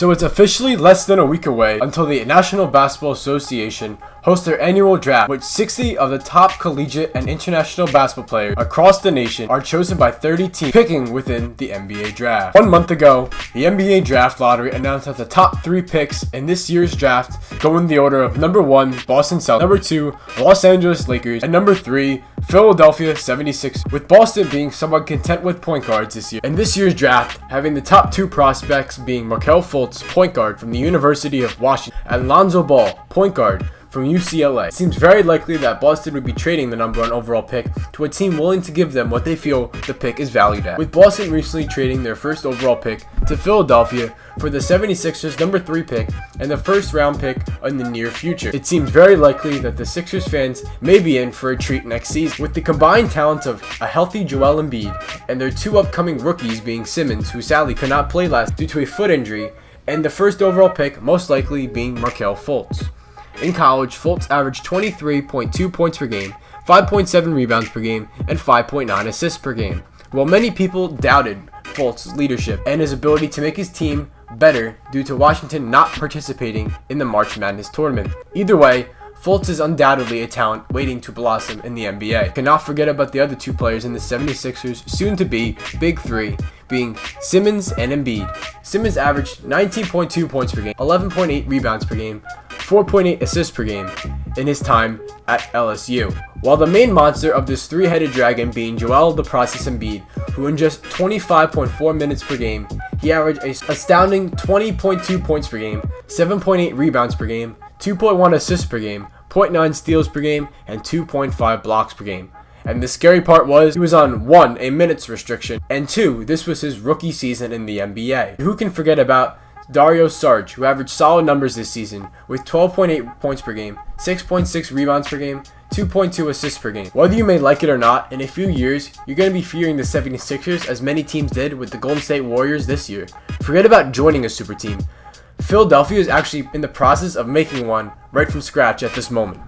So it's officially less than a week away until the National Basketball Association hosts their annual draft, which 60 of the top collegiate and international basketball players across the nation are chosen by 30 teams picking within the NBA draft. 1 month ago, the NBA draft lottery announced that the top 3 picks in this year's draft go in the order of number 1, Boston Celtics, number 2, Los Angeles Lakers, and number 3, Philadelphia 76ers, with Boston being somewhat content with point guards this year. In this year's draft, having the top 2 prospects being Markelle Fultz, point guard from the University of Washington, and Lonzo Ball, point guard from UCLA. It seems very likely that Boston would be trading the number 1 overall pick to a team willing to give them what they feel the pick is valued at, with Boston recently trading their first overall pick to Philadelphia for the 76ers number 3 pick and the first round pick in the near future. It seems very likely that the Sixers fans may be in for a treat next season, with the combined talents of a healthy Joel Embiid and their 2 upcoming rookies being Simmons, who sadly could not play last due to a foot injury, and the first overall pick most likely being Markelle Fultz. In college, Fultz averaged 23.2 points per game, 5.7 rebounds per game, and 5.9 assists per game. While many people doubted Fultz's leadership and his ability to make his team better due to Washington not participating in the March Madness tournament. Either way, Fultz is undoubtedly a talent waiting to blossom in the NBA. Cannot forget about the other 2 players in the 76ers soon-to-be Big 3, being Simmons and Embiid. Simmons averaged 19.2 points per game, 11.8 rebounds per game, 4.8 assists per game in his time at LSU, while the main monster of this 3-headed dragon being Joel the Process Embiid, who in just 25.4 minutes per game, he averaged a astounding 20.2 points per game, 7.8 rebounds per game, 2.1 assists per game, 0.9 steals per game, and 2.5 blocks per game. And the scary part was, he was on 1, a minutes restriction, and 2, this was his rookie season in the NBA. Who can forget about Dario Saric, who averaged solid numbers this season with 12.8 points per game, 6.6 rebounds per game, 2.2 assists per game. Whether you may like it or not, in a few years, you're going to be fearing the 76ers as many teams did with the Golden State Warriors this year. Forget about joining a super team. Philadelphia is actually in the process of making one right from scratch at this moment.